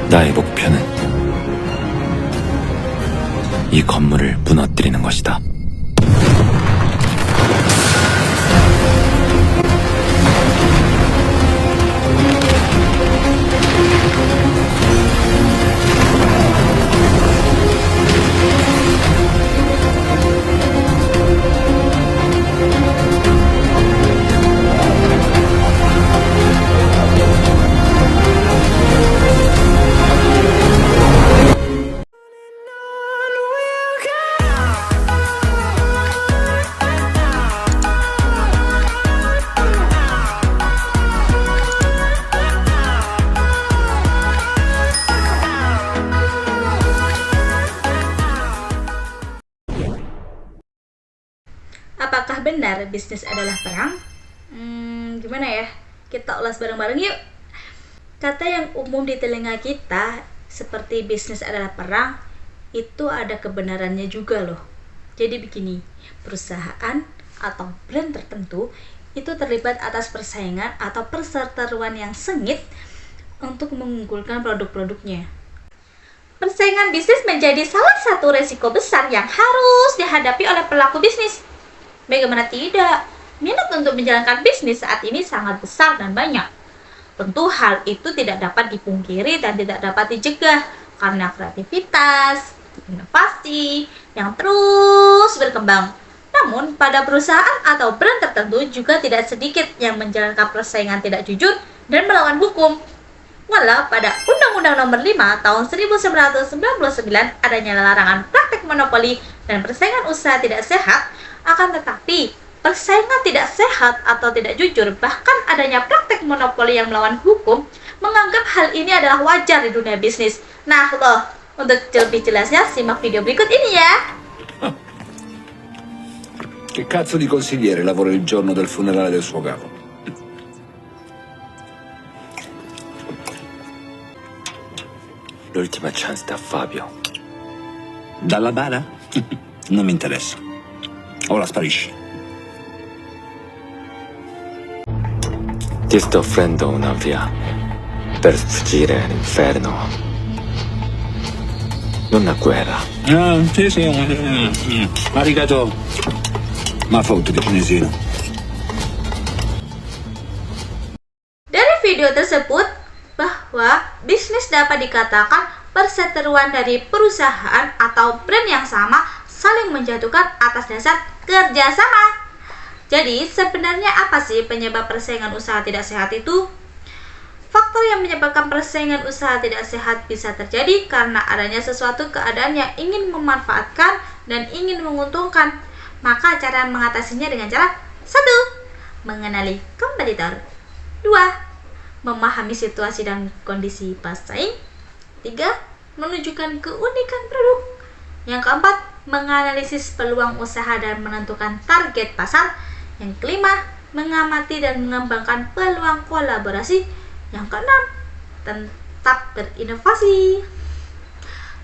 나의 목표는 이 건물을 무너뜨리는 것이다. Apakah benar bisnis adalah perang? Gimana ya? Kita ulas bareng-bareng yuk. Kata yang umum di telinga kita seperti bisnis adalah perang, itu ada kebenarannya juga loh. Jadi begini, perusahaan atau brand tertentu itu terlibat atas persaingan atau perseteruan yang sengit untuk mengunggulkan produk-produknya. Persaingan bisnis menjadi salah satu resiko besar yang harus dihadapi oleh pelaku bisnis. Bagaimana tidak, minat untuk menjalankan bisnis saat ini sangat besar dan banyak. Tentu hal itu tidak dapat dipungkiri dan tidak dapat dicegah karena kreativitas, inovasi yang terus berkembang. Namun, pada perusahaan atau brand tertentu juga tidak sedikit yang menjalankan persaingan tidak jujur dan melawan hukum. Walau pada Undang-Undang Nomor 5 Tahun 1999 adanya larangan praktek monopoli dan persaingan usaha tidak sehat, akan tetapi persaingan tidak sehat atau tidak jujur, bahkan adanya praktek monopoli yang melawan hukum, menganggap hal ini adalah wajar di dunia bisnis. Nah loh, untuk lebih jelasnya simak video berikut ini ya. Che cazzo di consigliere lavora il giorno del funerale del suo capo? L'ultima chance da Fabio. Dalla bara? Non mi interessa. Ora sparisci. Ti sto offrendo una via per sfuggire all'inferno. Non una guerra. Sì. Arigato. Ma foto di cinesino. Dari video tersebut, bahwa bisnis dapat dikatakan perseteruan dari perusahaan atau brand yang sama saling menjatuhkan atas dasar kerjasama. Jadi sebenarnya apa sih penyebab persaingan usaha tidak sehat itu? Faktor yang menyebabkan persaingan usaha tidak sehat bisa terjadi karena adanya sesuatu keadaan yang ingin memanfaatkan dan ingin menguntungkan. Maka cara mengatasinya dengan cara 1. Mengenali kompetitor. 2. Memahami situasi dan kondisi pesaing. 3. Menunjukkan keunikan produk. Yang keempat, menganalisis peluang usaha dan menentukan target pasar. Yang kelima, mengamati dan mengembangkan peluang kolaborasi. Yang keenam, tetap berinovasi.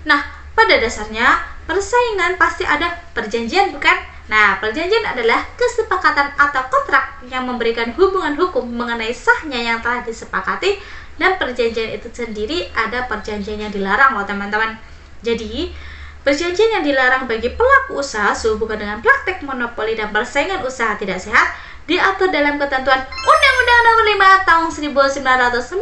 Nah, pada dasarnya persaingan pasti ada perjanjian, bukan? Nah, perjanjian adalah kesepakatan atau kontrak yang memberikan hubungan hukum mengenai sahnya yang telah disepakati, dan perjanjian itu sendiri ada perjanjian yang dilarang loh teman-teman. Jadi, perjanjian yang dilarang bagi pelaku usaha sehubungan dengan praktek monopoli dan persaingan usaha tidak sehat diatur dalam ketentuan Undang-Undang Nomor 5 Tahun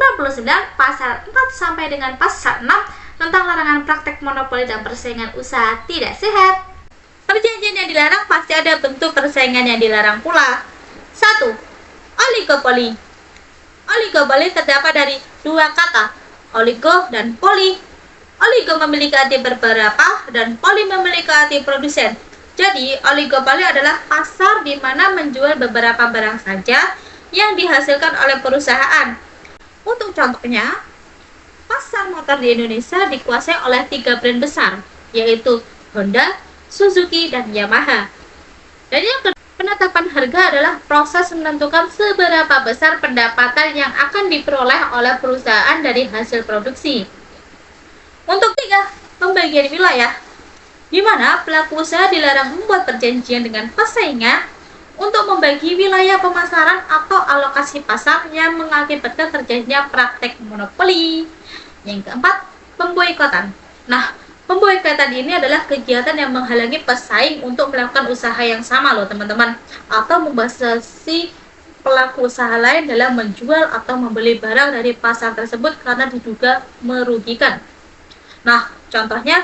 1999 Pasal 4 sampai dengan Pasal 6 tentang larangan praktek monopoli dan persaingan usaha tidak sehat. Perjanjian yang dilarang pasti ada bentuk persaingan yang dilarang pula. 1. Oligopoli. Oligopoli terdapat dari dua kata, oligo dan poli. Oligo memiliki arti beberapa dan poli memiliki arti produsen. Jadi, oligopoli adalah pasar di mana menjual beberapa barang saja yang dihasilkan oleh perusahaan. Untuk contohnya, pasar motor di Indonesia dikuasai oleh 3 brand besar, yaitu Honda, Suzuki, dan Yamaha. Dan yang kedua, penetapan harga adalah proses menentukan seberapa besar pendapatan yang akan diperoleh oleh perusahaan dari hasil produksi. Untuk 3, pembagian bagian wilayah, di mana pelaku usaha dilarang membuat perjanjian dengan pesaingnya untuk membagi wilayah pemasaran atau alokasi pasar yang mengakibatkan terjadinya praktek monopoli. Yang keempat, pemboikotan. Nah, pemboikotan ini adalah kegiatan yang menghalangi pesaing untuk melakukan usaha yang sama loh teman-teman, atau membatasi pelaku usaha lain dalam menjual atau membeli barang dari pasar tersebut karena diduga merugikan. Nah, contohnya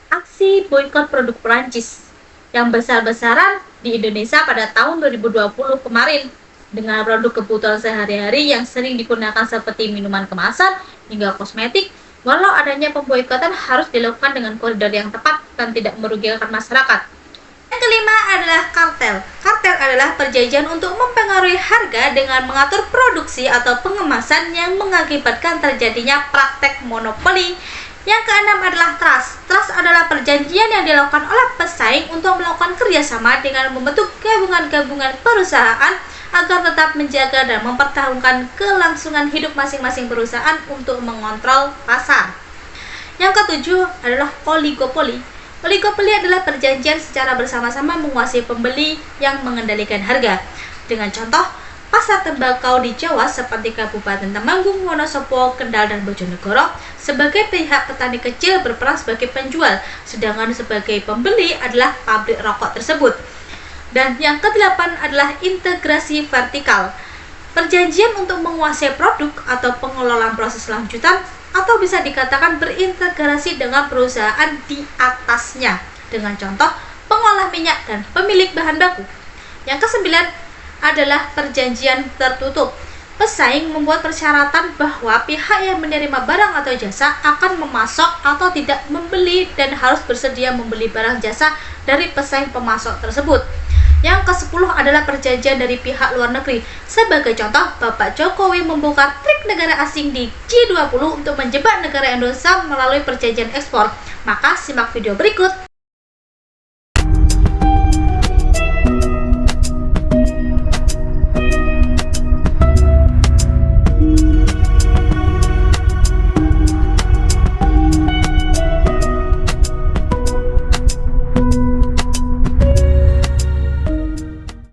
aksi boikot produk Perancis yang besar-besaran di Indonesia pada tahun 2020 kemarin dengan produk kebutuhan sehari-hari yang sering digunakan seperti minuman kemasan hingga kosmetik. Walau adanya pemboikotan harus dilakukan dengan koridor yang tepat dan tidak merugikan masyarakat. Yang kelima adalah kartel. Kartel adalah perjanjian untuk mempengaruhi harga dengan mengatur produksi atau pengemasan yang mengakibatkan terjadinya praktek monopoli. Yang keenam adalah trust. Trust adalah perjanjian yang dilakukan oleh pesaing untuk melakukan kerjasama dengan membentuk gabungan-gabungan perusahaan agar tetap menjaga dan mempertahankan kelangsungan hidup masing-masing perusahaan untuk mengontrol pasar. Yang ketujuh adalah oligopoli. Oligopoli adalah perjanjian secara bersama-sama menguasai pembeli yang mengendalikan harga. Dengan contoh, pasar tembakau di Jawa seperti Kabupaten Temanggung, Wonosobo, Kendal, dan Bojonegoro, sebagai pihak petani kecil berperan sebagai penjual, sedangkan sebagai pembeli adalah pabrik rokok tersebut. Dan yang kedelapan adalah integrasi vertikal. Perjanjian untuk menguasai produk atau pengelolaan proses lanjutan, atau bisa dikatakan berintegrasi dengan perusahaan di atasnya. Dengan contoh, pengolah minyak dan pemilik bahan baku. Yang kesembilan adalah perjanjian tertutup. Pesaing membuat persyaratan bahwa pihak yang menerima barang atau jasa akan memasok atau tidak membeli dan harus bersedia membeli barang jasa dari pesaing pemasok tersebut. Yang ke-10 adalah perjanjian dari pihak luar negeri. Sebagai contoh, Bapak Jokowi membuka trik negara asing di G20 untuk menjebak negara Indonesia melalui perjanjian ekspor. Maka simak video berikut.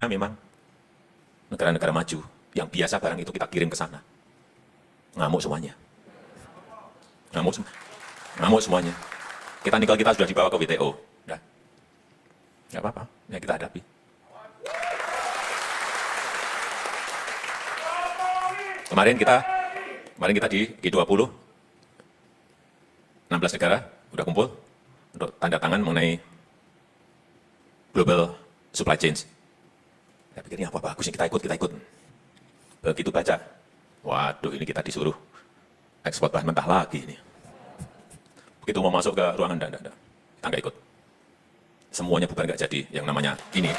Memang negara-negara maju yang biasa barang itu kita kirim ke sana ngamuk semuanya, ngamuk semuanya. Nikel kita sudah dibawa ke WTO, udah nggak apa-apa, ya kita hadapi. Kemarin kita di G20 16 negara udah kumpul untuk tanda tangan mengenai global supply chains. Saya pikir ini apa bagusnya kita ikut. Begitu baca, waduh ini kita disuruh ekspor bahan mentah lagi ini. Begitu mau masuk ke ruangan, kita nggak ikut. Semuanya bukan nggak jadi, yang namanya ini.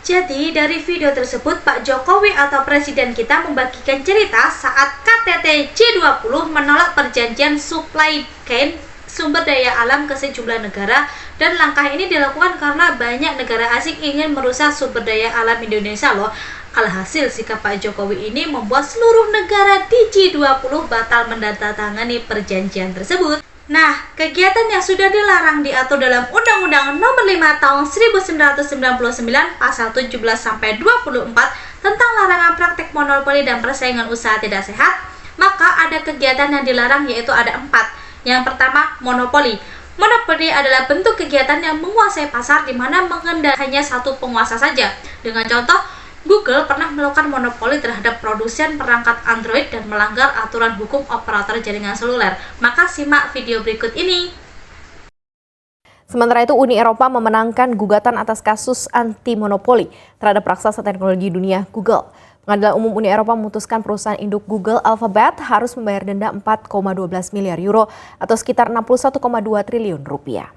Jadi dari video tersebut Pak Jokowi atau Presiden kita membagikan cerita saat KTT G20 menolak perjanjian supply chain sumber daya alam ke sejumlah negara, dan langkah ini dilakukan karena banyak negara asing ingin merusak sumber daya alam Indonesia loh. Alhasil sikap Pak Jokowi ini membuat seluruh negara di G20 batal menandatangani perjanjian tersebut. Nah, kegiatan yang sudah dilarang diatur dalam Undang-Undang Nomor 5 Tahun 1999 Pasal 17 sampai 24 tentang larangan praktik monopoli dan persaingan usaha tidak sehat. Maka ada kegiatan yang dilarang, yaitu ada 4. Yang pertama, monopoli. Monopoli adalah bentuk kegiatan yang menguasai pasar di mana mengendalikan hanya satu penguasa saja. Dengan contoh, Google pernah melakukan monopoli terhadap produsen perangkat Android dan melanggar aturan hukum operator jaringan seluler. Maka simak video berikut ini. Sementara itu, Uni Eropa memenangkan gugatan atas kasus anti-monopoli terhadap raksasa teknologi dunia Google. Pengadilan Umum Uni Eropa memutuskan perusahaan induk Google Alphabet harus membayar denda 4,12 miliar euro atau sekitar 61,2 triliun rupiah.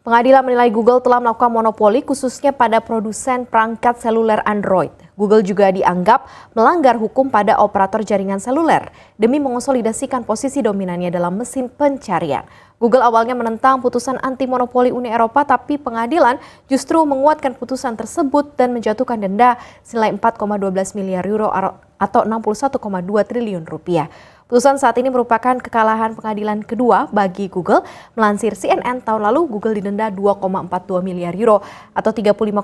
Pengadilan menilai Google telah melakukan monopoli khususnya pada produsen perangkat seluler Android. Google juga dianggap melanggar hukum pada operator jaringan seluler demi mengonsolidasikan posisi dominannya dalam mesin pencarian. Google awalnya menentang putusan anti-monopoli Uni Eropa, tapi pengadilan justru menguatkan putusan tersebut dan menjatuhkan denda senilai 4,12 miliar euro atau 61,2 triliun rupiah. Putusan saat ini merupakan kekalahan pengadilan kedua bagi Google. Melansir CNN, tahun lalu Google didenda 2,42 miliar euro atau 35,9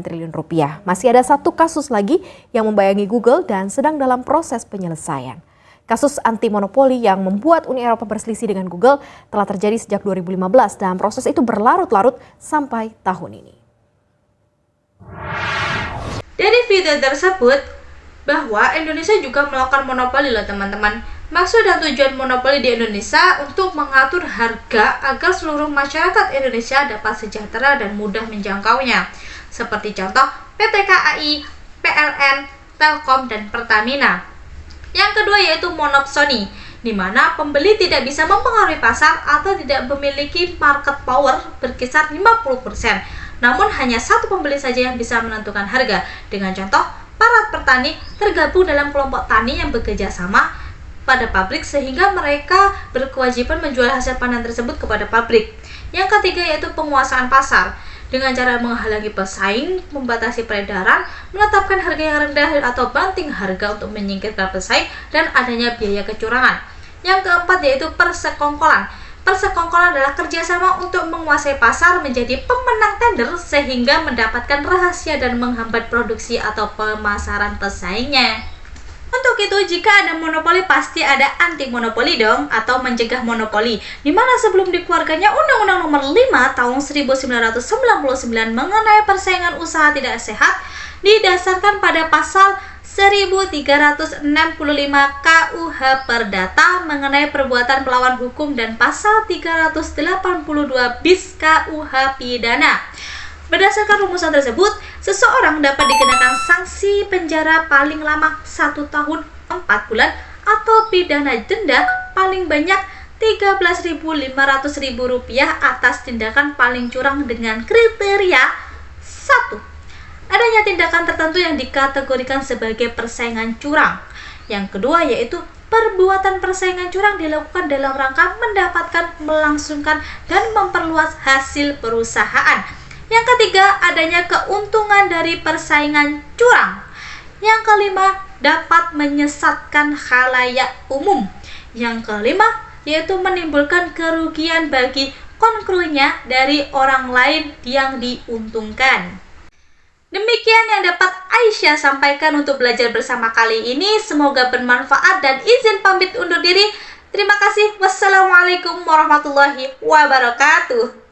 triliun rupiah. Masih ada satu kasus lagi yang membayangi Google dan sedang dalam proses penyelesaian. Kasus anti monopoli yang membuat Uni Eropa berselisih dengan Google telah terjadi sejak 2015 dan proses itu berlarut-larut sampai tahun ini. Dari video tersebut, bahwa Indonesia juga melakukan monopoli loh teman-teman. Maksud dan tujuan monopoli di Indonesia untuk mengatur harga agar seluruh masyarakat Indonesia dapat sejahtera dan mudah menjangkaunya. Seperti contoh PT KAI, PLN, Telkom, dan Pertamina. Yang kedua yaitu monopsoni, di mana pembeli tidak bisa mempengaruhi pasar atau tidak memiliki market power berkisar 50%. Namun hanya satu pembeli saja yang bisa menentukan harga. Dengan contoh, para petani tergabung dalam kelompok tani yang bekerja sama pada pabrik sehingga mereka berkewajiban menjual hasil panen tersebut kepada pabrik. Yang ketiga yaitu penguasaan pasar dengan cara menghalangi pesaing, membatasi peredaran, menetapkan harga yang rendah atau banting harga untuk menyingkirkan pesaing dan adanya biaya kecurangan. Yang keempat yaitu persekongkolan. Persekongkolan adalah kerjasama untuk menguasai pasar menjadi pemenang tender sehingga mendapatkan rahasia dan menghambat produksi atau pemasaran pesaingnya. Untuk itu, jika ada monopoli pasti ada anti monopoli dong, atau mencegah monopoli, di mana sebelum dikeluarkannya Undang-Undang Nomor 5 tahun 1999 mengenai persaingan usaha tidak sehat didasarkan pada pasal 1365 KUH Perdata mengenai perbuatan melawan hukum dan pasal 382 bis KUH Pidana. Berdasarkan rumusan tersebut, seseorang dapat dikenakan sanksi penjara paling lama 1 tahun 4 bulan atau pidana denda paling banyak Rp13.500.000 atas tindakan paling curang dengan kriteria 1. Adanya tindakan tertentu yang dikategorikan sebagai persaingan curang. Yang kedua yaitu perbuatan persaingan curang dilakukan dalam rangka mendapatkan, melangsungkan, dan memperluas hasil perusahaan. Yang ketiga, adanya keuntungan dari persaingan curang. Yang kelima, dapat menyesatkan khalayak umum. Yang kelima, yaitu menimbulkan kerugian bagi konkurnya dari orang lain yang diuntungkan. Demikian yang dapat Aisyah sampaikan untuk belajar bersama kali ini. Semoga bermanfaat dan izin pamit undur diri. Terima kasih. Wassalamualaikum warahmatullahi wabarakatuh.